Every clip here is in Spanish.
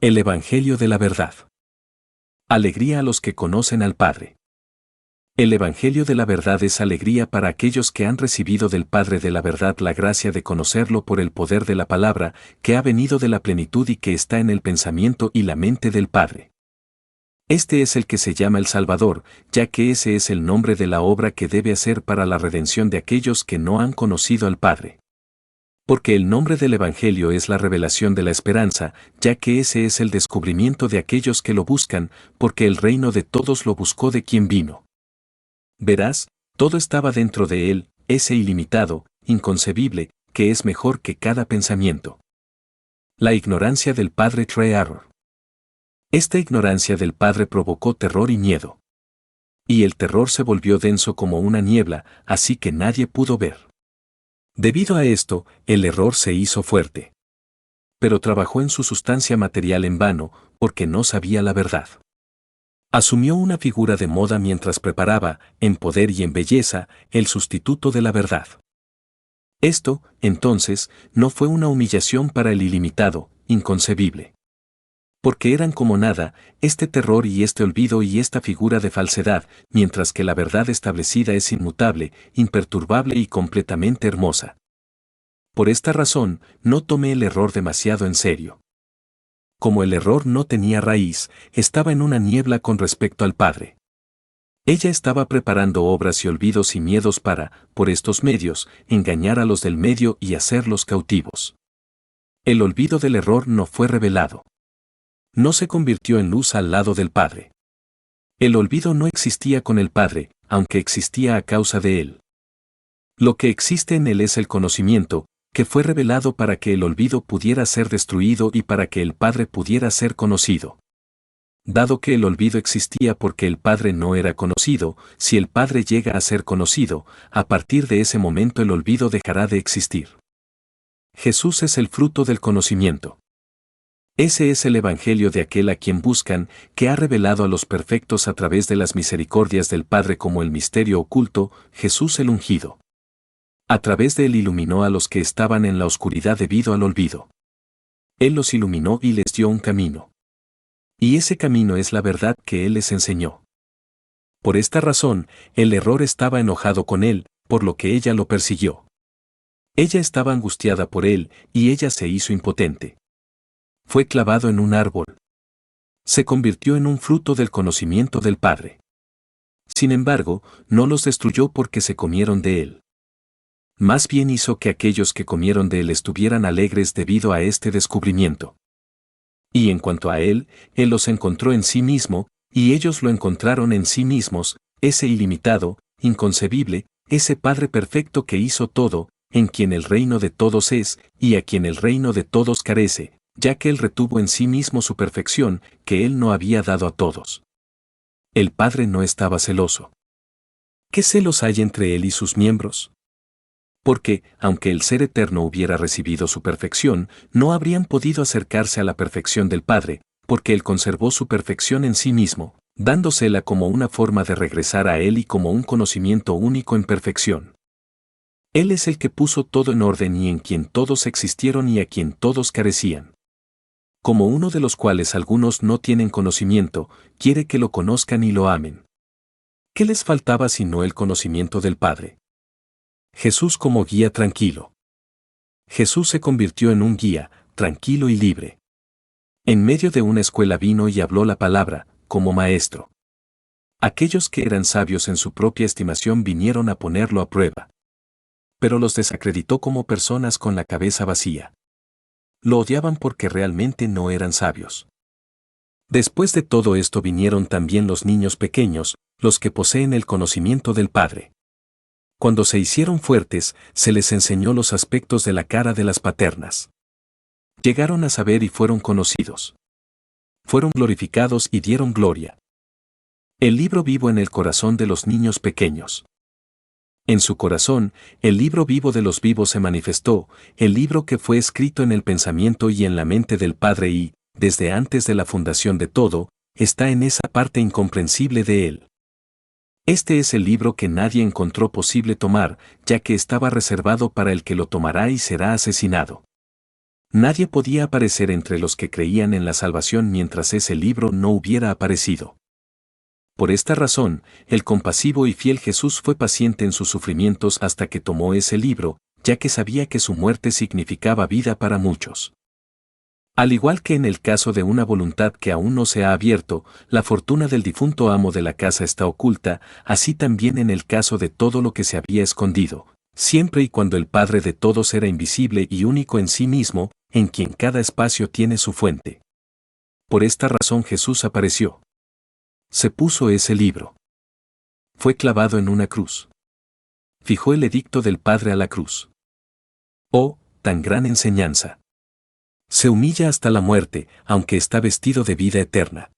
El Evangelio de la verdad. Alegría a los que conocen al Padre. El Evangelio de la verdad es alegría para aquellos que han recibido del Padre de la verdad la gracia de conocerlo por el poder de la palabra, que ha venido de la plenitud y que está en el pensamiento y la mente del Padre. Este es el que se llama el Salvador, ya que ese es el nombre de la obra que debe hacer para la redención de aquellos que no han conocido al Padre. Porque el nombre del Evangelio es la revelación de la esperanza, ya que ese es el descubrimiento de aquellos que lo buscan, porque el reino de todos lo buscó de quien vino. Verás, todo estaba dentro de él, ese ilimitado, inconcebible, que es mejor que cada pensamiento. La ignorancia del Padre trae error. Esta ignorancia del Padre provocó terror y miedo. Y el terror se volvió denso como una niebla, así que nadie pudo ver. Debido a esto, el error se hizo fuerte. Pero trabajó en su sustancia material en vano, porque no sabía la verdad. Asumió una figura de moda mientras preparaba, en poder y en belleza, el sustituto de la verdad. Esto, entonces, no fue una humillación para el ilimitado, inconcebible. Porque eran como nada, este terror y este olvido y esta figura de falsedad, mientras que la verdad establecida es inmutable, imperturbable y completamente hermosa. Por esta razón, no tomé el error demasiado en serio. Como el error no tenía raíz, estaba en una niebla con respecto al Padre. Ella estaba preparando obras y olvidos y miedos para, por estos medios, engañar a los del medio y hacerlos cautivos. El olvido del error no fue revelado. No se convirtió en luz al lado del Padre. El olvido no existía con el Padre, aunque existía a causa de él. Lo que existe en él es el conocimiento, que fue revelado para que el olvido pudiera ser destruido y para que el Padre pudiera ser conocido. Dado que el olvido existía porque el Padre no era conocido, si el Padre llega a ser conocido, a partir de ese momento el olvido dejará de existir. Jesús es el fruto del conocimiento. Ese es el Evangelio de aquel a quien buscan, que ha revelado a los perfectos a través de las misericordias del Padre como el misterio oculto, Jesús el ungido. A través de él iluminó a los que estaban en la oscuridad debido al olvido. Él los iluminó y les dio un camino. Y ese camino es la verdad que él les enseñó. Por esta razón, el error estaba enojado con él, por lo que ella lo persiguió. Ella estaba angustiada por él, y ella se hizo impotente. Fue clavado en un árbol. Se convirtió en un fruto del conocimiento del Padre. Sin embargo, no los destruyó porque se comieron de él. Más bien hizo que aquellos que comieron de él estuvieran alegres debido a este descubrimiento. Y en cuanto a él los encontró en sí mismo, y ellos lo encontraron en sí mismos, ese ilimitado, inconcebible, ese Padre perfecto que hizo todo, en quien el reino de todos es, y a quien el reino de todos carece, ya que él retuvo en sí mismo su perfección, que él no había dado a todos. El Padre no estaba celoso. ¿Qué celos hay entre él y sus miembros? Porque, aunque el Ser Eterno hubiera recibido su perfección, no habrían podido acercarse a la perfección del Padre, porque él conservó su perfección en sí mismo, dándosela como una forma de regresar a él y como un conocimiento único en perfección. Él es el que puso todo en orden y en quien todos existieron y a quien todos carecían. Como uno de los cuales algunos no tienen conocimiento, quiere que lo conozcan y lo amen. ¿Qué les faltaba sino el conocimiento del Padre? Jesús como guía tranquilo. Jesús se convirtió en un guía, tranquilo y libre. En medio de una escuela vino y habló la palabra, como maestro. Aquellos que eran sabios en su propia estimación vinieron a ponerlo a prueba. Pero los desacreditó como personas con la cabeza vacía. Lo odiaban porque realmente no eran sabios. Después de todo esto vinieron también los niños pequeños, los que poseen el conocimiento del Padre. Cuando se hicieron fuertes, se les enseñó los aspectos de la cara de las paternas. Llegaron a saber y fueron conocidos. Fueron glorificados y dieron gloria. El libro vivo en el corazón de los niños pequeños. En su corazón, el libro vivo de los vivos se manifestó, el libro que fue escrito en el pensamiento y en la mente del Padre y, desde antes de la fundación de todo, está en esa parte incomprensible de él. Este es el libro que nadie encontró posible tomar, ya que estaba reservado para el que lo tomará y será asesinado. Nadie podía aparecer entre los que creían en la salvación mientras ese libro no hubiera aparecido. Por esta razón, el compasivo y fiel Jesús fue paciente en sus sufrimientos hasta que tomó ese libro, ya que sabía que su muerte significaba vida para muchos. Al igual que en el caso de una voluntad que aún no se ha abierto, la fortuna del difunto amo de la casa está oculta, así también en el caso de todo lo que se había escondido, siempre y cuando el Padre de todos era invisible y único en sí mismo, en quien cada espacio tiene su fuente. Por esta razón Jesús apareció. Se puso ese libro. Fue clavado en una cruz. Fijó el edicto del Padre a la cruz. Oh, tan gran enseñanza. Se humilla hasta la muerte, aunque está vestido de vida eterna.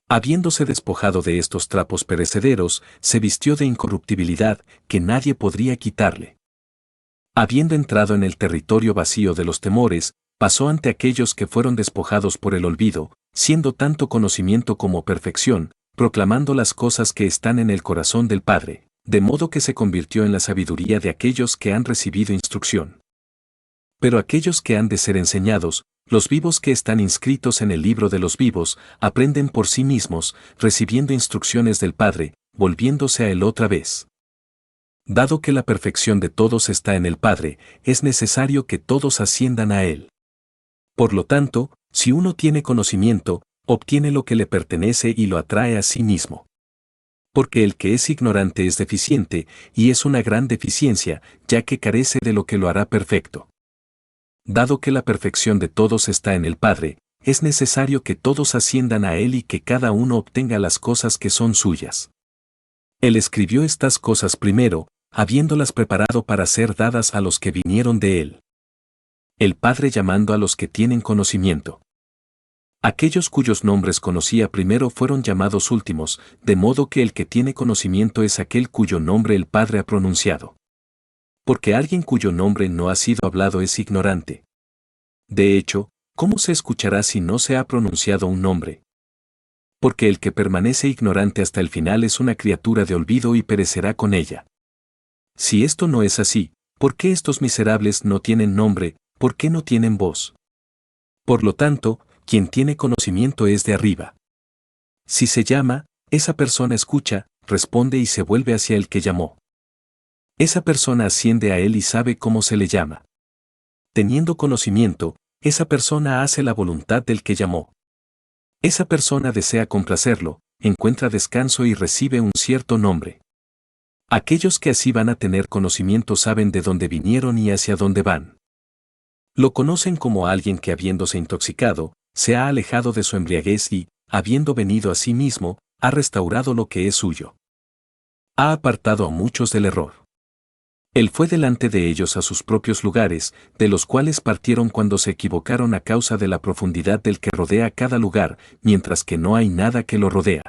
Habiéndose despojado de estos trapos perecederos, se vistió de incorruptibilidad, que nadie podría quitarle. Habiendo entrado en el territorio vacío de los temores, pasó ante aquellos que fueron despojados por el olvido, siendo tanto conocimiento como perfección, proclamando las cosas que están en el corazón del Padre, de modo que se convirtió en la sabiduría de aquellos que han recibido instrucción. Pero aquellos que han de ser enseñados, los vivos que están inscritos en el libro de los vivos, aprenden por sí mismos, recibiendo instrucciones del Padre, volviéndose a Él otra vez. Dado que la perfección de todos está en el Padre, es necesario que todos asciendan a Él. Por lo tanto, si uno tiene conocimiento, obtiene lo que le pertenece y lo atrae a sí mismo. Porque el que es ignorante es deficiente, y es una gran deficiencia, ya que carece de lo que lo hará perfecto. Dado que la perfección de todos está en el Padre, es necesario que todos asciendan a Él y que cada uno obtenga las cosas que son suyas. Él escribió estas cosas primero, habiéndolas preparado para ser dadas a los que vinieron de Él. El Padre llamando a los que tienen conocimiento. Aquellos cuyos nombres conocía primero fueron llamados últimos, de modo que el que tiene conocimiento es aquel cuyo nombre el Padre ha pronunciado. Porque alguien cuyo nombre no ha sido hablado es ignorante. De hecho, ¿cómo se escuchará si no se ha pronunciado un nombre? Porque el que permanece ignorante hasta el final es una criatura de olvido y perecerá con ella. Si esto no es así, ¿por qué estos miserables no tienen nombre, por qué no tienen voz? Por lo tanto, quien tiene conocimiento es de arriba. Si se llama, esa persona escucha, responde y se vuelve hacia el que llamó. Esa persona asciende a él y sabe cómo se le llama. Teniendo conocimiento, esa persona hace la voluntad del que llamó. Esa persona desea complacerlo, encuentra descanso y recibe un cierto nombre. Aquellos que así van a tener conocimiento saben de dónde vinieron y hacia dónde van. Lo conocen como alguien que habiéndose intoxicado, se ha alejado de su embriaguez y, habiendo venido a sí mismo, ha restaurado lo que es suyo. Ha apartado a muchos del error. Él fue delante de ellos a sus propios lugares, de los cuales partieron cuando se equivocaron a causa de la profundidad del que rodea cada lugar, mientras que no hay nada que lo rodea.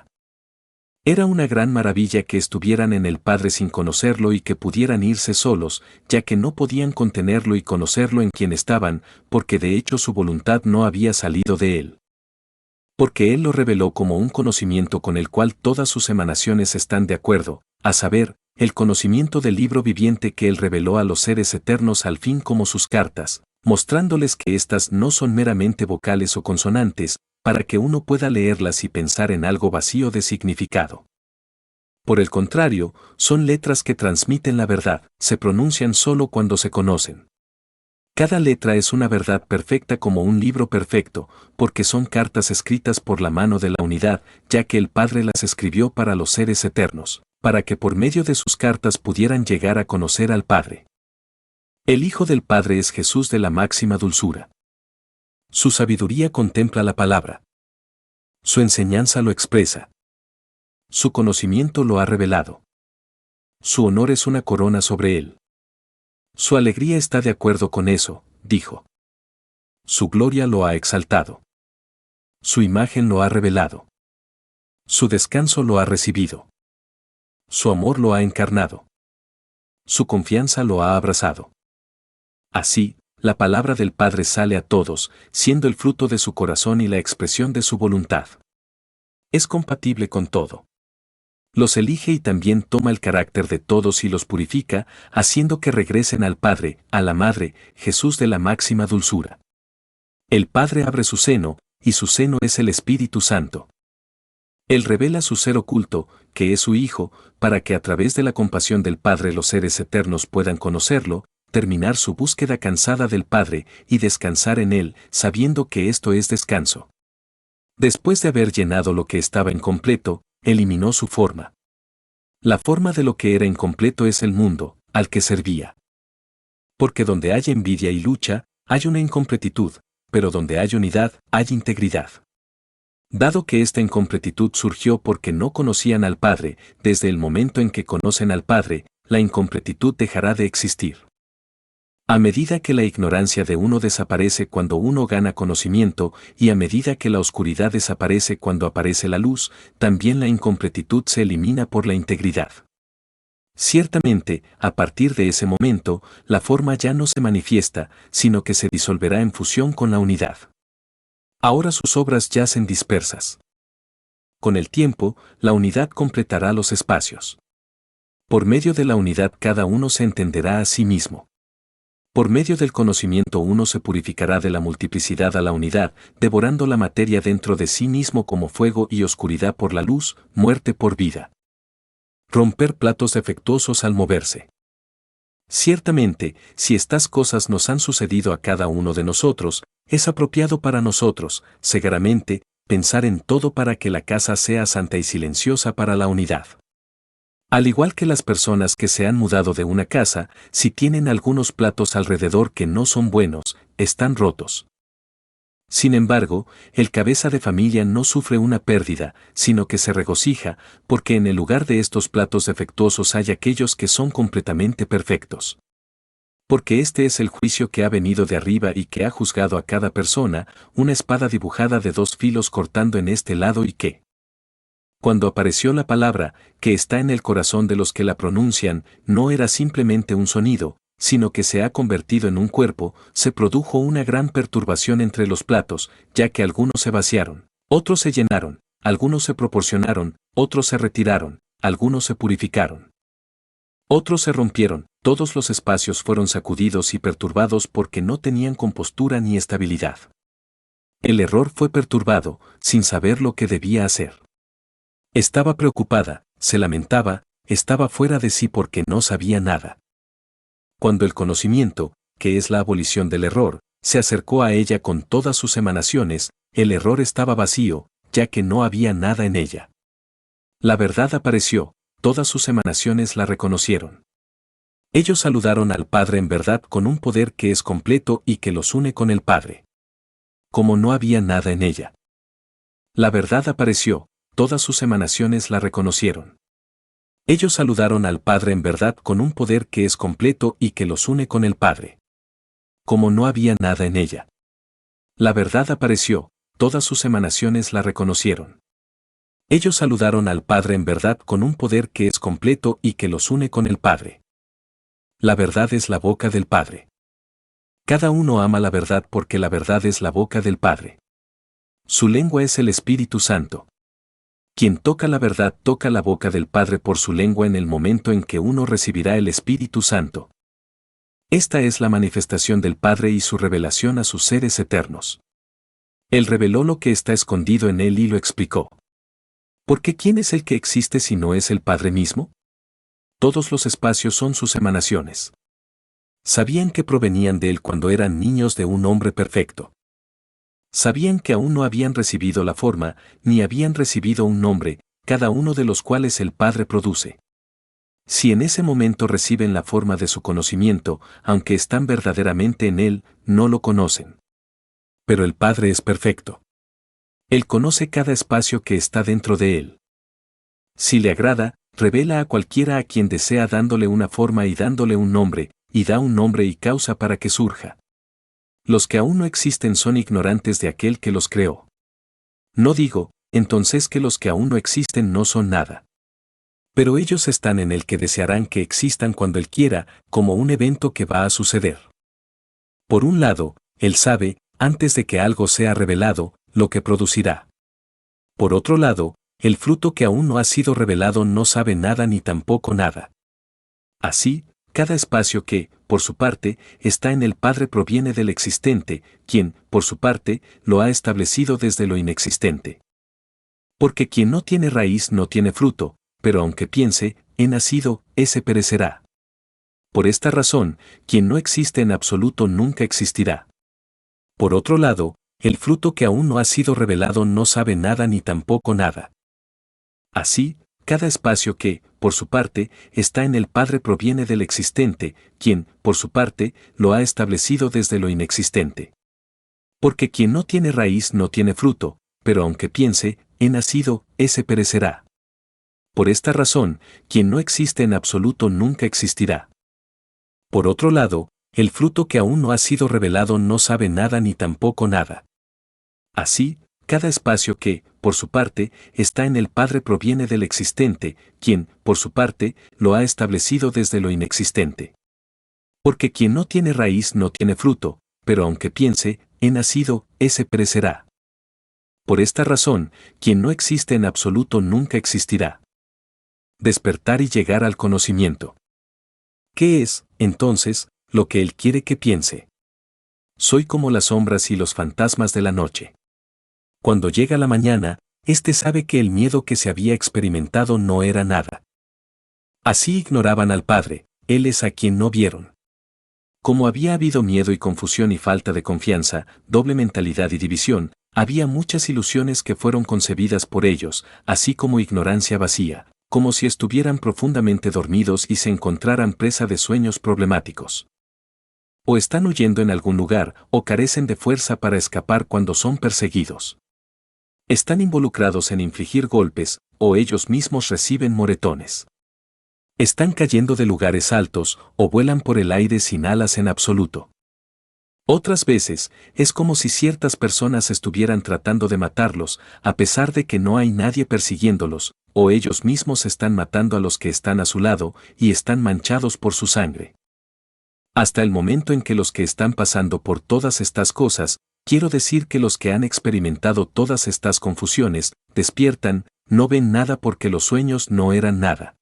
Era una gran maravilla que estuvieran en el Padre sin conocerlo y que pudieran irse solos, ya que no podían contenerlo y conocerlo en quien estaban, porque de hecho su voluntad no había salido de él. Porque él lo reveló como un conocimiento con el cual todas sus emanaciones están de acuerdo, a saber, el conocimiento del libro viviente que él reveló a los seres eternos al fin como sus cartas, mostrándoles que éstas no son meramente vocales o consonantes, para que uno pueda leerlas y pensar en algo vacío de significado. Por el contrario, son letras que transmiten la verdad, se pronuncian solo cuando se conocen. Cada letra es una verdad perfecta como un libro perfecto, porque son cartas escritas por la mano de la unidad, ya que el Padre las escribió para los seres eternos, para que por medio de sus cartas pudieran llegar a conocer al Padre. El Hijo del Padre es Jesús de la máxima dulzura. Su sabiduría contempla la palabra. Su enseñanza lo expresa. Su conocimiento lo ha revelado. Su honor es una corona sobre él. Su alegría está de acuerdo con eso, dijo. Su gloria lo ha exaltado. Su imagen lo ha revelado. Su descanso lo ha recibido. Su amor lo ha encarnado. Su confianza lo ha abrazado. Así, la palabra del Padre sale a todos, siendo el fruto de su corazón y la expresión de su voluntad. Es compatible con todo. Los elige y también toma el carácter de todos y los purifica, haciendo que regresen al Padre, a la Madre, Jesús de la máxima dulzura. El Padre abre su seno, y su seno es el Espíritu Santo. Él revela su ser oculto, que es su Hijo, para que a través de la compasión del Padre los seres eternos puedan conocerlo, terminar su búsqueda cansada del Padre y descansar en Él, sabiendo que esto es descanso. Después de haber llenado lo que estaba incompleto, eliminó su forma. La forma de lo que era incompleto es el mundo, al que servía. Porque donde hay envidia y lucha, hay una incompletitud, pero donde hay unidad, hay integridad. Dado que esta incompletitud surgió porque no conocían al Padre, desde el momento en que conocen al Padre, la incompletitud dejará de existir. A medida que la ignorancia de uno desaparece cuando uno gana conocimiento, y a medida que la oscuridad desaparece cuando aparece la luz, también la incompletitud se elimina por la integridad. Ciertamente, a partir de ese momento, la forma ya no se manifiesta, sino que se disolverá en fusión con la unidad. Ahora sus obras yacen dispersas. Con el tiempo, la unidad completará los espacios. Por medio de la unidad cada uno se entenderá a sí mismo. Por medio del conocimiento uno se purificará de la multiplicidad a la unidad, devorando la materia dentro de sí mismo como fuego y oscuridad por la luz, muerte por vida. Romper platos defectuosos al moverse. Ciertamente, si estas cosas nos han sucedido a cada uno de nosotros, es apropiado para nosotros, segaramente, pensar en todo para que la casa sea santa y silenciosa para la unidad. Al igual que las personas que se han mudado de una casa, si tienen algunos platos alrededor que no son buenos, están rotos. Sin embargo, el cabeza de familia no sufre una pérdida, sino que se regocija, porque en el lugar de estos platos defectuosos hay aquellos que son completamente perfectos. Porque este es el juicio que ha venido de arriba y que ha juzgado a cada persona, una espada dibujada de 2 filos cortando en este lado y que, cuando apareció la palabra, que está en el corazón de los que la pronuncian, no era simplemente un sonido, sino que se ha convertido en un cuerpo, se produjo una gran perturbación entre los platos, ya que algunos se vaciaron, otros se llenaron, algunos se proporcionaron, otros se retiraron, algunos se purificaron. Otros se rompieron, todos los espacios fueron sacudidos y perturbados porque no tenían compostura ni estabilidad. El error fue perturbado, sin saber lo que debía hacer. Estaba preocupada, se lamentaba, estaba fuera de sí porque no sabía nada. Cuando el conocimiento, que es la abolición del error, se acercó a ella con todas sus emanaciones, el error estaba vacío, ya que no había nada en ella. La verdad apareció, todas sus emanaciones la reconocieron. Ellos saludaron al Padre en verdad con un poder que es completo y que los une con el Padre. Como no había nada en ella. La verdad apareció, todas sus emanaciones la reconocieron. Ellos saludaron al Padre en verdad con un poder que es completo y que los une con el Padre. Como no había nada en ella. La verdad apareció, todas sus emanaciones la reconocieron. Ellos saludaron al Padre en verdad con un poder que es completo y que los une con el Padre. La verdad es la boca del Padre. Cada uno ama la verdad porque la verdad es la boca del Padre. Su lengua es el Espíritu Santo. Quien toca la verdad toca la boca del Padre por su lengua en el momento en que uno recibirá el Espíritu Santo. Esta es la manifestación del Padre y su revelación a sus seres eternos. Él reveló lo que está escondido en él y lo explicó. Porque ¿quién es el que existe si no es el Padre mismo? Todos los espacios son sus emanaciones. Sabían que provenían de él cuando eran niños de un hombre perfecto. Sabían que aún no habían recibido la forma, ni habían recibido un nombre, cada uno de los cuales el Padre produce. Si en ese momento reciben la forma de su conocimiento, aunque están verdaderamente en él, no lo conocen. Pero el Padre es perfecto. Él conoce cada espacio que está dentro de él. Si le agrada, revela a cualquiera a quien desea dándole una forma y dándole un nombre, y da un nombre y causa para que surja. Los que aún no existen son ignorantes de aquel que los creó. No digo, entonces, que los que aún no existen no son nada. Pero ellos están en el que desearán que existan cuando Él quiera, como un evento que va a suceder. Por un lado, Él sabe, antes de que algo sea revelado, lo que producirá. Por otro lado, el fruto que aún no ha sido revelado no sabe nada ni tampoco nada. Así, cada espacio que, por su parte, está en el Padre proviene del existente, quien, por su parte, lo ha establecido desde lo inexistente. Porque quien no tiene raíz no tiene fruto, pero aunque piense, he nacido, ese perecerá. Por esta razón, quien no existe en absoluto nunca existirá. Por otro lado, el fruto que aún no ha sido revelado no sabe nada ni tampoco nada. Así, cada espacio que, por su parte, está en el Padre proviene del existente, quien, por su parte, lo ha establecido desde lo inexistente. Porque quien no tiene raíz no tiene fruto, pero aunque piense, he nacido, ese perecerá. Por esta razón, quien no existe en absoluto nunca existirá. Por otro lado, el fruto que aún no ha sido revelado no sabe nada ni tampoco nada. Así, cada espacio que, por su parte, está en el Padre proviene del existente, quien, por su parte, lo ha establecido desde lo inexistente. Porque quien no tiene raíz no tiene fruto, pero aunque piense, he nacido, ese perecerá. Por esta razón, quien no existe en absoluto nunca existirá. Despertar y llegar al conocimiento. ¿Qué es, entonces, lo que Él quiere que piense? Soy como las sombras y los fantasmas de la noche. Cuando llega la mañana, éste sabe que el miedo que se había experimentado no era nada. Así ignoraban al Padre, Él es a quien no vieron. Como había habido miedo y confusión y falta de confianza, doble mentalidad y división, había muchas ilusiones que fueron concebidas por ellos, así como ignorancia vacía, como si estuvieran profundamente dormidos y se encontraran presa de sueños problemáticos. O están huyendo en algún lugar, o carecen de fuerza para escapar cuando son perseguidos. Están involucrados en infligir golpes, o ellos mismos reciben moretones. Están cayendo de lugares altos, o vuelan por el aire sin alas en absoluto. Otras veces, es como si ciertas personas estuvieran tratando de matarlos, a pesar de que no hay nadie persiguiéndolos, o ellos mismos están matando a los que están a su lado, y están manchados por su sangre. Hasta el momento en que los que están pasando por todas estas cosas, quiero decir que los que han experimentado todas estas confusiones, despiertan, no ven nada porque los sueños no eran nada.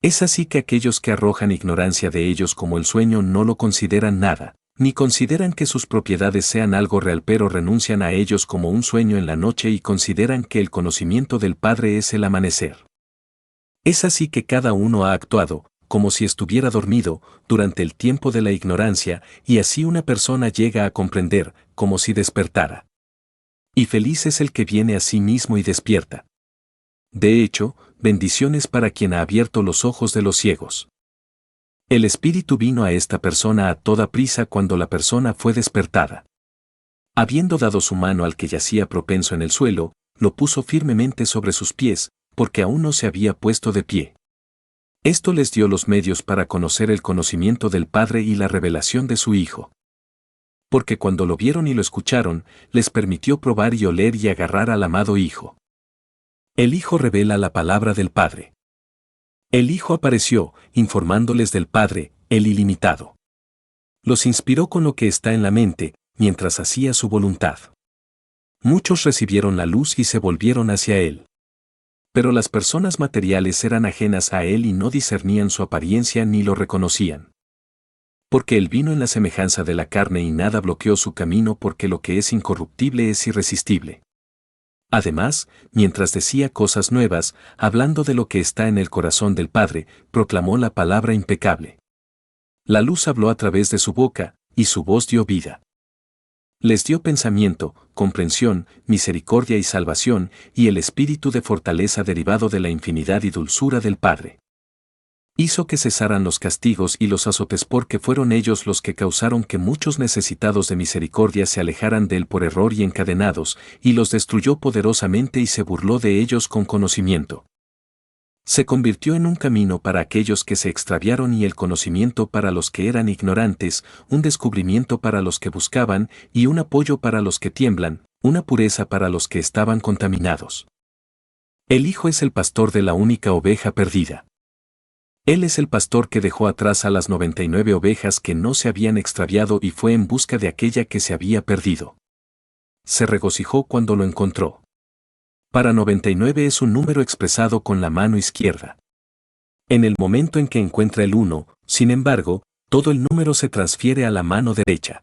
Es así que aquellos que arrojan ignorancia de ellos como el sueño no lo consideran nada, ni consideran que sus propiedades sean algo real, pero renuncian a ellos como un sueño en la noche y consideran que el conocimiento del Padre es el amanecer. Es así que cada uno ha actuado, como si estuviera dormido, durante el tiempo de la ignorancia, y así una persona llega a comprender, como si despertara. Y feliz es el que viene a sí mismo y despierta. De hecho, bendiciones para quien ha abierto los ojos de los ciegos. El Espíritu vino a esta persona a toda prisa cuando la persona fue despertada. Habiendo dado su mano al que yacía propenso en el suelo, lo puso firmemente sobre sus pies, porque aún no se había puesto de pie. Esto les dio los medios para conocer el conocimiento del Padre y la revelación de su Hijo. Porque cuando lo vieron y lo escucharon, les permitió probar y oler y agarrar al amado Hijo. El Hijo revela la palabra del Padre. El Hijo apareció, informándoles del Padre, el ilimitado. Los inspiró con lo que está en la mente, mientras hacía su voluntad. Muchos recibieron la luz y se volvieron hacia Él. Pero las personas materiales eran ajenas a Él y no discernían su apariencia ni lo reconocían. Porque Él vino en la semejanza de la carne y nada bloqueó su camino, porque lo que es incorruptible es irresistible. Además, mientras decía cosas nuevas, hablando de lo que está en el corazón del Padre, proclamó la palabra impecable. La luz habló a través de su boca, y su voz dio vida. Les dio pensamiento, comprensión, misericordia y salvación, y el espíritu de fortaleza derivado de la infinidad y dulzura del Padre. Hizo que cesaran los castigos y los azotes, porque fueron ellos los que causaron que muchos necesitados de misericordia se alejaran de Él por error y encadenados, y los destruyó poderosamente y se burló de ellos con conocimiento. Se convirtió en un camino para aquellos que se extraviaron y el conocimiento para los que eran ignorantes, un descubrimiento para los que buscaban y un apoyo para los que tiemblan, una pureza para los que estaban contaminados. El Hijo es el pastor de la única oveja perdida. Él es el pastor que dejó atrás a las 99 ovejas que no se habían extraviado y fue en busca de aquella que se había perdido. Se regocijó cuando lo encontró. Para 99 es un número expresado con la mano izquierda. En el momento en que encuentra el 1, sin embargo, todo el número se transfiere a la mano derecha.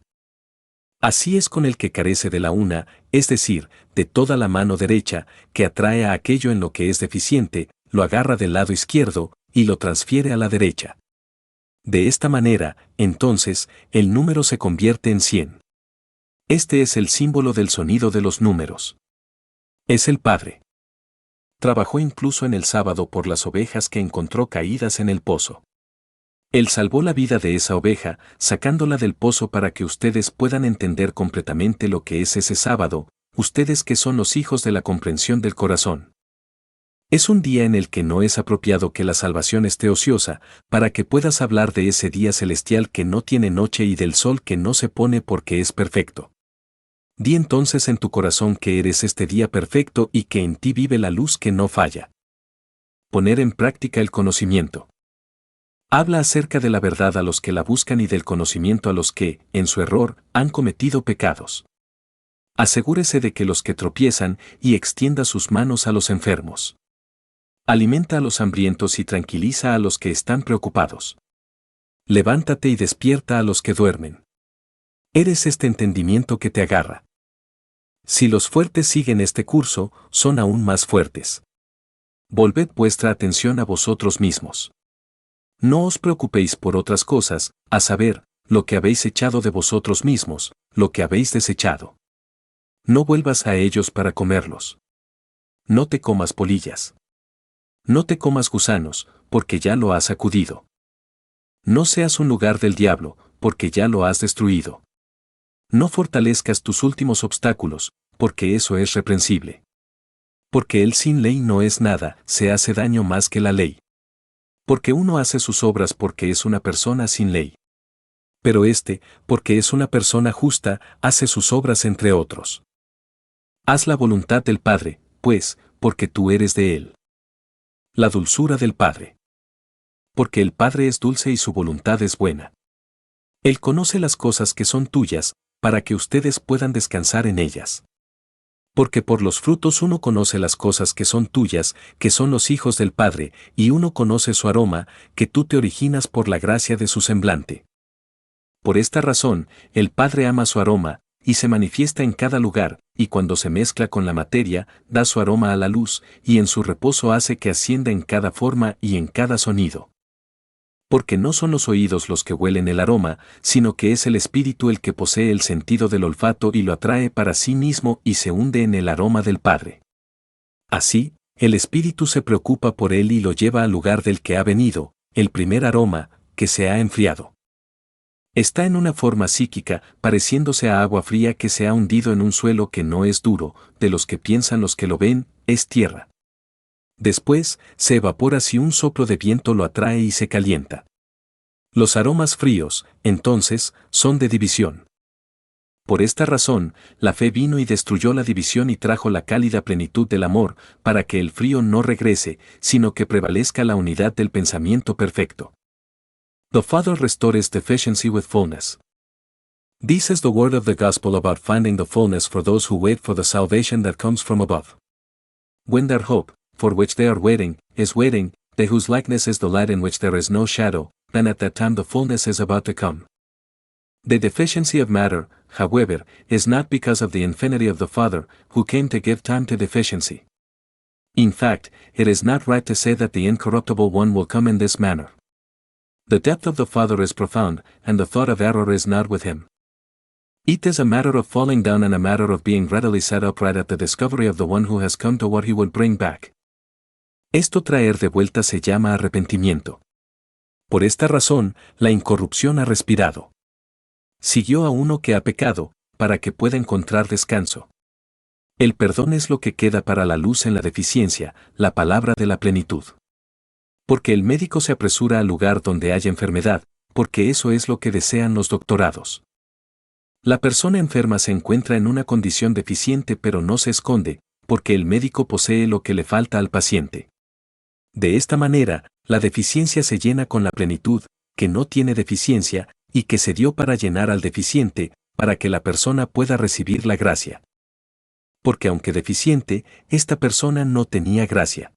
Así es con el que carece de la una, es decir, de toda la mano derecha, que atrae a aquello en lo que es deficiente, lo agarra del lado izquierdo y lo transfiere a la derecha. De esta manera, entonces, el número se convierte en 100. Este es el símbolo del sonido de los números. Es el Padre. Trabajó incluso en el sábado por las ovejas que encontró caídas en el pozo. Él salvó la vida de esa oveja, sacándola del pozo para que ustedes puedan entender completamente lo que es ese sábado, ustedes que son los hijos de la comprensión del corazón. Es un día en el que no es apropiado que la salvación esté ociosa, para que puedas hablar de ese día celestial que no tiene noche y del sol que no se pone porque es perfecto. Di entonces en tu corazón que eres este día perfecto y que en ti vive la luz que no falla. Poner en práctica el conocimiento. Habla acerca de la verdad a los que la buscan y del conocimiento a los que, en su error, han cometido pecados. Asegúrese de que los que tropiezan y extienda sus manos a los enfermos. Alimenta a los hambrientos y tranquiliza a los que están preocupados. Levántate y despierta a los que duermen. Eres este entendimiento que te agarra. Si los fuertes siguen este curso, son aún más fuertes. Volved vuestra atención a vosotros mismos. No os preocupéis por otras cosas, a saber, lo que habéis echado de vosotros mismos, lo que habéis desechado. No vuelvas a ellos para comerlos. No te comas polillas. No te comas gusanos, porque ya lo has sacudido. No seas un lugar del diablo, porque ya lo has destruido. No fortalezcas tus últimos obstáculos, porque eso es reprensible. Porque él sin ley no es nada, se hace daño más que la ley. Porque uno hace sus obras porque es una persona sin ley. Pero porque es una persona justa, hace sus obras entre otros. Haz la voluntad del Padre, pues, porque tú eres de él. La dulzura del Padre. Porque el Padre es dulce y su voluntad es buena. Él conoce las cosas que son tuyas, para que ustedes puedan descansar en ellas. Porque por los frutos uno conoce las cosas que son tuyas, que son los hijos del Padre, y uno conoce su aroma, que tú te originas por la gracia de su semblante. Por esta razón, el Padre ama su aroma, y se manifiesta en cada lugar, y cuando se mezcla con la materia, da su aroma a la luz, y en su reposo hace que ascienda en cada forma y en cada sonido. Porque no son los oídos los que huelen el aroma, sino que es el espíritu el que posee el sentido del olfato y lo atrae para sí mismo y se hunde en el aroma del Padre. Así, el espíritu se preocupa por él y lo lleva al lugar del que ha venido, el primer aroma, que se ha enfriado. Está en una forma psíquica, pareciéndose a agua fría que se ha hundido en un suelo que no es duro, de los que piensan los que lo ven, es tierra. Después, se evapora si un soplo de viento lo atrae y se calienta. Los aromas fríos, entonces, son de división. Por esta razón, la fe vino y destruyó la división y trajo la cálida plenitud del amor, para que el frío no regrese, sino que prevalezca la unidad del pensamiento perfecto. The Father restores deficiency with fullness. This is the word of the gospel about finding the fullness for those who wait for the salvation that comes from above. When their hope, for which they are waiting, is waiting, they whose likeness is the light in which there is no shadow, then at that time the fullness is about to come. The deficiency of matter, however, is not because of the infinity of the Father, who came to give time to deficiency. In fact, it is not right to say that the incorruptible one will come in this manner. The depth of the Father is profound, and the thought of error is not with him. It is a matter of falling down and a matter of being readily set upright at the discovery of the one who has come to what he would bring back. Esto traer de vuelta se llama arrepentimiento. Por esta razón, la incorrupción ha respirado. Siguió a uno que ha pecado, para que pueda encontrar descanso. El perdón es lo que queda para la luz en la deficiencia, la palabra de la plenitud. Porque el médico se apresura al lugar donde haya enfermedad, porque eso es lo que desean los doctorados. La persona enferma se encuentra en una condición deficiente pero no se esconde, porque el médico posee lo que le falta al paciente. De esta manera, la deficiencia se llena con la plenitud, que no tiene deficiencia, y que se dio para llenar al deficiente, para que la persona pueda recibir la gracia. Porque aunque deficiente, esta persona no tenía gracia.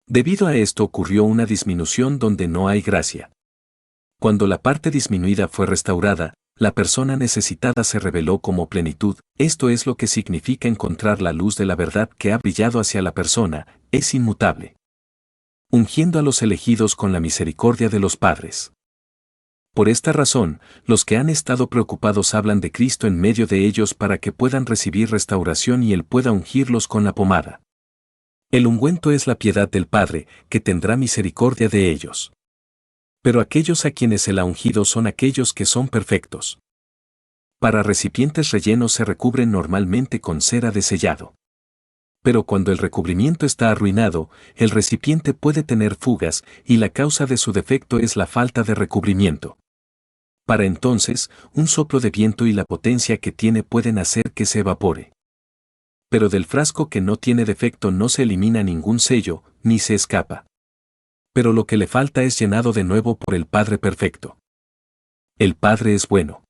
Debido a esto ocurrió una disminución donde no hay gracia. Cuando la parte disminuida fue restaurada, la persona necesitada se reveló como plenitud. Esto es lo que significa encontrar la luz de la verdad que ha brillado hacia la persona, es inmutable. Ungiendo a los elegidos con la misericordia de los padres. Por esta razón, los que han estado preocupados hablan de Cristo en medio de ellos para que puedan recibir restauración y Él pueda ungirlos con la pomada. El ungüento es la piedad del Padre, que tendrá misericordia de ellos. Pero aquellos a quienes Él ha ungido son aquellos que son perfectos. Para recipientes rellenos se recubren normalmente con cera de sellado. Pero cuando el recubrimiento está arruinado, el recipiente puede tener fugas y la causa de su defecto es la falta de recubrimiento. Para entonces, un soplo de viento y la potencia que tiene pueden hacer que se evapore. Pero del frasco que no tiene defecto no se elimina ningún sello, ni se escapa. Pero lo que le falta es llenado de nuevo por el Padre perfecto. El Padre es bueno.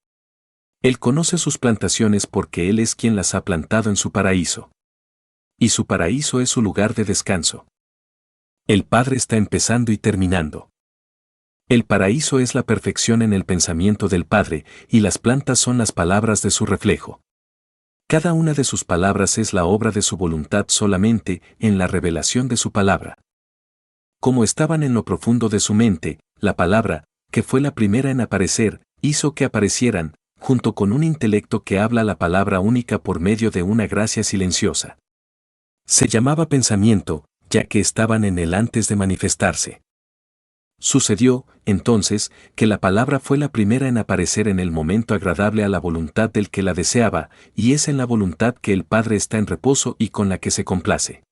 Él conoce sus plantaciones porque Él es quien las ha plantado en su paraíso. Y su paraíso es su lugar de descanso. El Padre está empezando y terminando. El paraíso es la perfección en el pensamiento del Padre, y las plantas son las palabras de su reflejo. Cada una de sus palabras es la obra de su voluntad solamente en la revelación de su palabra. Como estaban en lo profundo de su mente, la palabra, que fue la primera en aparecer, hizo que aparecieran, junto con un intelecto que habla la palabra única por medio de una gracia silenciosa. Se llamaba pensamiento, ya que estaban en él antes de manifestarse. Sucedió, entonces, que la palabra fue la primera en aparecer en el momento agradable a la voluntad del que la deseaba, y es en la voluntad que el Padre está en reposo y con la que se complace.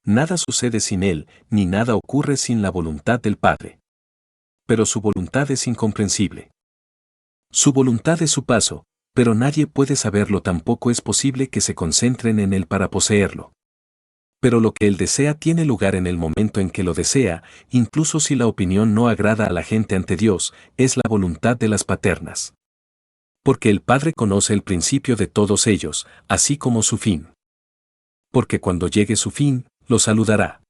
Nada sucede sin Él, ni nada ocurre sin la voluntad del Padre. Pero su voluntad es incomprensible. Su voluntad es su paso, pero nadie puede saberlo, tampoco es posible que se concentren en Él para poseerlo. Pero lo que Él desea tiene lugar en el momento en que lo desea, incluso si la opinión no agrada a la gente ante Dios, es la voluntad de las paternas. Porque el Padre conoce el principio de todos ellos, así como su fin. Porque cuando llegue su fin, lo saludará.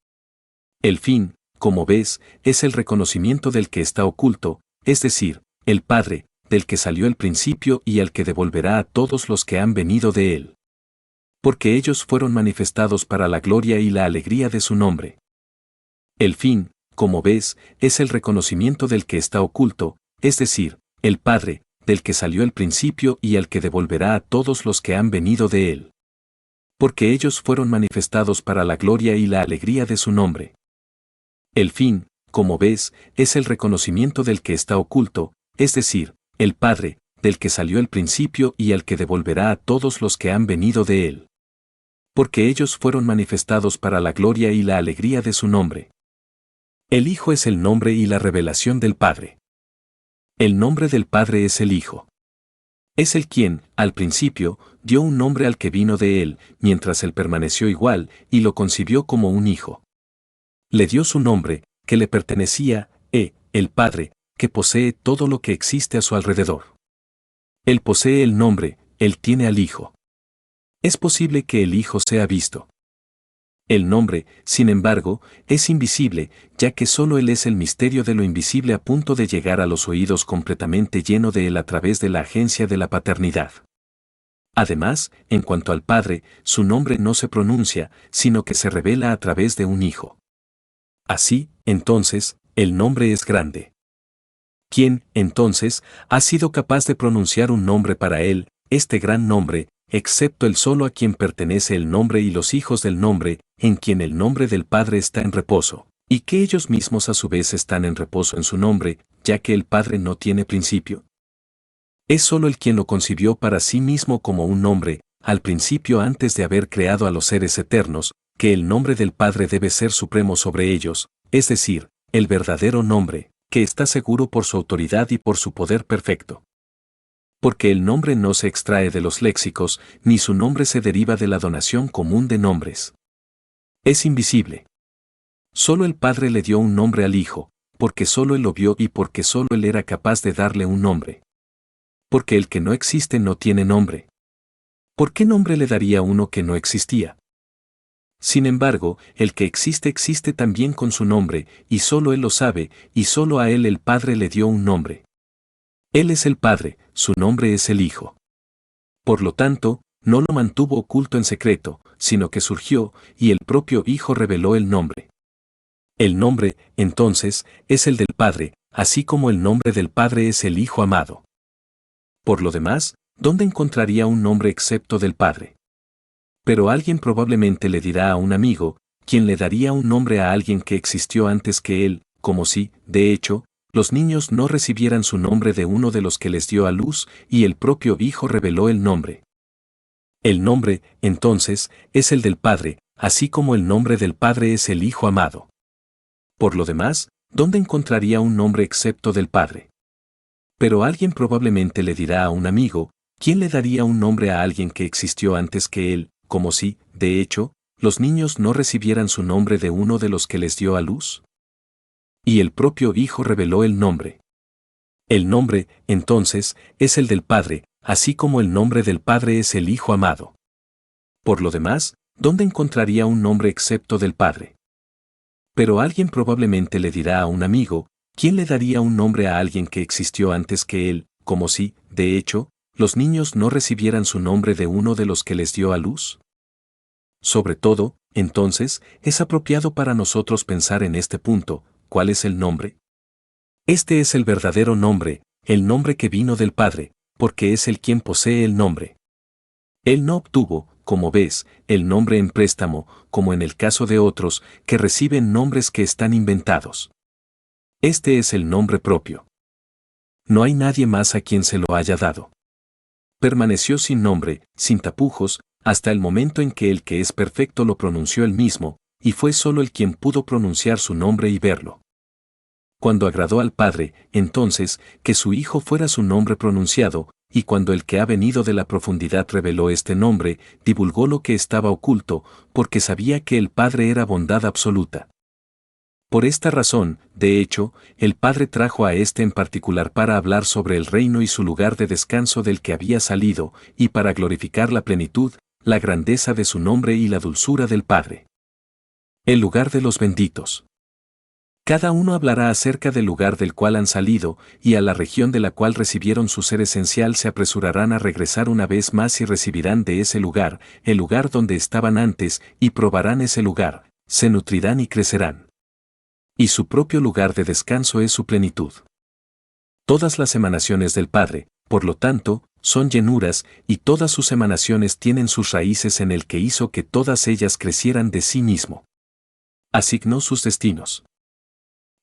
El fin, como ves, es el reconocimiento del que está oculto, es decir, el Padre, del que salió el principio y al que devolverá a todos los que han venido de Él. Porque ellos fueron manifestados para la gloria y la alegría de su nombre. El fin, como ves, es el reconocimiento del que está oculto, es decir, el Padre, del que salió el principio y al que devolverá a todos los que han venido de Él. Porque ellos fueron manifestados para la gloria y la alegría de su nombre. El fin, como ves, es el reconocimiento del que está oculto, es decir, el Padre, del que salió el principio y al que devolverá a todos los que han venido de Él. Porque ellos fueron manifestados para la gloria y la alegría de su nombre. El Hijo es el nombre y la revelación del Padre. El nombre del Padre es el Hijo. Es el quien, al principio, dio un nombre al que vino de Él, mientras Él permaneció igual, y lo concibió como un Hijo. Le dio su nombre, que le pertenecía, el Padre, que posee todo lo que existe a su alrededor. Él posee el nombre, Él tiene al Hijo. Es posible que el Hijo sea visto. El nombre, sin embargo, es invisible, ya que solo Él es el misterio de lo invisible a punto de llegar a los oídos completamente lleno de Él a través de la agencia de la paternidad. Además, en cuanto al Padre, su nombre no se pronuncia, sino que se revela a través de un Hijo. Así, entonces, el nombre es grande. ¿Quién, entonces, ha sido capaz de pronunciar un nombre para Él, este gran nombre, excepto el solo a quien pertenece el nombre y los hijos del nombre, en quien el nombre del Padre está en reposo, y que ellos mismos a su vez están en reposo en su nombre, ya que el Padre no tiene principio? Es solo el quien lo concibió para sí mismo como un nombre, al principio antes de haber creado a los seres eternos, que el nombre del Padre debe ser supremo sobre ellos, es decir, el verdadero nombre, que está seguro por su autoridad y por su poder perfecto. Porque el nombre no se extrae de los léxicos, ni su nombre se deriva de la donación común de nombres. Es invisible. Solo el Padre le dio un nombre al Hijo, porque solo Él lo vio y porque solo Él era capaz de darle un nombre. Porque el que no existe no tiene nombre. ¿Por qué nombre le daría uno que no existía? Sin embargo, el que existe existe también con su nombre, y solo Él lo sabe, y solo a Él el Padre le dio un nombre. Él es el Padre, su nombre es el Hijo. Por lo tanto, no lo mantuvo oculto en secreto, sino que surgió, y el propio Hijo reveló el nombre. El nombre, entonces, es el del Padre, así como el nombre del Padre es el Hijo amado. Por lo demás, ¿dónde encontraría un nombre excepto del Padre? Pero alguien probablemente le dirá a un amigo, quien le daría un nombre a alguien que existió antes que él, como si, de hecho, los niños no recibieran su nombre de uno de los que les dio a luz, y el propio Hijo reveló el nombre. El nombre, entonces, es el del Padre, así como el nombre del Padre es el Hijo amado. Por lo demás, ¿dónde encontraría un nombre excepto del Padre? Pero alguien probablemente le dirá a un amigo, ¿quién le daría un nombre a alguien que existió antes que él, como si, de hecho, los niños no recibieran su nombre de uno de los que les dio a luz? Y el propio Hijo reveló el nombre. El nombre, entonces, es el del Padre, así como el nombre del Padre es el Hijo amado. Por lo demás, ¿dónde encontraría un nombre excepto del Padre? Pero alguien probablemente le dirá a un amigo, ¿quién le daría un nombre a alguien que existió antes que él, como si, de hecho, los niños no recibieran su nombre de uno de los que les dio a luz? Sobre todo, entonces, es apropiado para nosotros pensar en este punto, ¿cuál es el nombre? Este es el verdadero nombre, el nombre que vino del Padre, porque es Él quien posee el nombre. Él no obtuvo, como ves, el nombre en préstamo, como en el caso de otros, que reciben nombres que están inventados. Este es el nombre propio. No hay nadie más a quien se lo haya dado. Permaneció sin nombre, sin tapujos, hasta el momento en que el que es perfecto lo pronunció él mismo, y fue solo el quien pudo pronunciar su nombre y verlo. Cuando agradó al Padre, entonces, que su Hijo fuera su nombre pronunciado, y cuando el que ha venido de la profundidad reveló este nombre, divulgó lo que estaba oculto, porque sabía que el Padre era bondad absoluta. Por esta razón, de hecho, el Padre trajo a este en particular para hablar sobre el reino y su lugar de descanso del que había salido, y para glorificar la plenitud, la grandeza de su nombre y la dulzura del Padre. El lugar de los benditos. Cada uno hablará acerca del lugar del cual han salido, y a la región de la cual recibieron su ser esencial se apresurarán a regresar una vez más y recibirán de ese lugar, el lugar donde estaban antes, y probarán ese lugar, se nutrirán y crecerán. Y su propio lugar de descanso es su plenitud. Todas las emanaciones del Padre, por lo tanto, son llenuras, y todas sus emanaciones tienen sus raíces en el que hizo que todas ellas crecieran de sí mismo. Asignó sus destinos.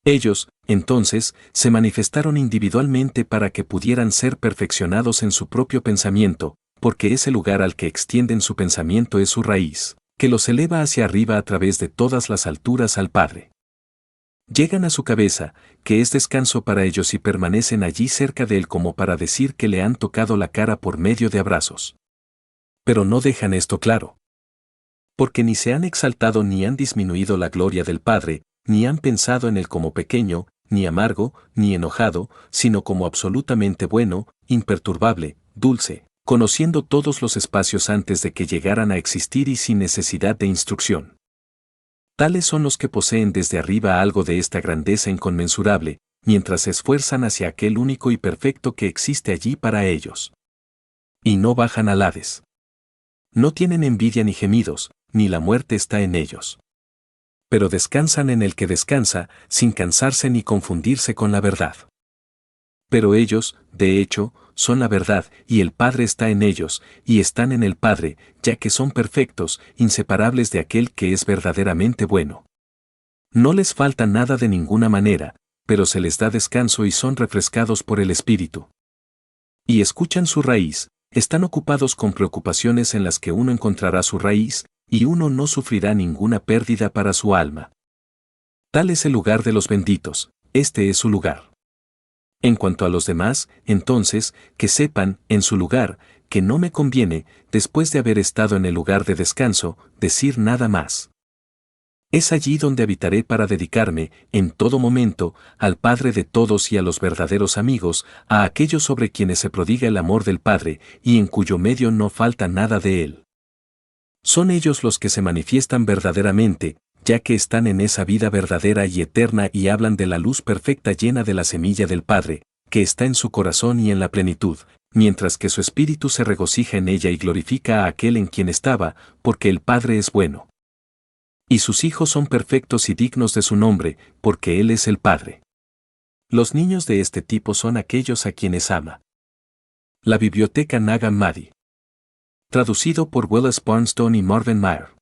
Ellos, entonces, se manifestaron individualmente para que pudieran ser perfeccionados en su propio pensamiento, porque ese lugar al que extienden su pensamiento es su raíz, que los eleva hacia arriba a través de todas las alturas al Padre. Llegan a su cabeza, que es descanso para ellos y permanecen allí cerca de él como para decir que le han tocado la cara por medio de abrazos. Pero no dejan esto claro. Porque ni se han exaltado ni han disminuido la gloria del Padre, ni han pensado en él como pequeño, ni amargo, ni enojado, sino como absolutamente bueno, imperturbable, dulce, conociendo todos los espacios antes de que llegaran a existir y sin necesidad de instrucción. Tales son los que poseen desde arriba algo de esta grandeza inconmensurable, mientras se esfuerzan hacia aquel único y perfecto que existe allí para ellos. Y no bajan al Hades. No tienen envidia ni gemidos, ni la muerte está en ellos. Pero descansan en el que descansa, sin cansarse ni confundirse con la verdad. Pero ellos, de hecho, son la verdad, y el Padre está en ellos, y están en el Padre, ya que son perfectos, inseparables de aquel que es verdaderamente bueno. No les falta nada de ninguna manera, pero se les da descanso y son refrescados por el Espíritu. Y escuchan su raíz, están ocupados con preocupaciones en las que uno encontrará su raíz, y uno no sufrirá ninguna pérdida para su alma. Tal es el lugar de los benditos, este es su lugar. En cuanto a los demás, entonces, que sepan, en su lugar, que no me conviene, después de haber estado en el lugar de descanso, decir nada más. Es allí donde habitaré para dedicarme, en todo momento, al Padre de todos y a los verdaderos amigos, a aquellos sobre quienes se prodiga el amor del Padre, y en cuyo medio no falta nada de él. Son ellos los que se manifiestan verdaderamente, ya que están en esa vida verdadera y eterna y hablan de la luz perfecta llena de la semilla del Padre, que está en su corazón y en la plenitud, mientras que su espíritu se regocija en ella y glorifica a aquel en quien estaba, porque el Padre es bueno. Y sus hijos son perfectos y dignos de su nombre, porque Él es el Padre. Los niños de este tipo son aquellos a quienes ama. La Biblioteca Nag Hammadi. Traducido por Willis Barnstone y Marvin Meyer.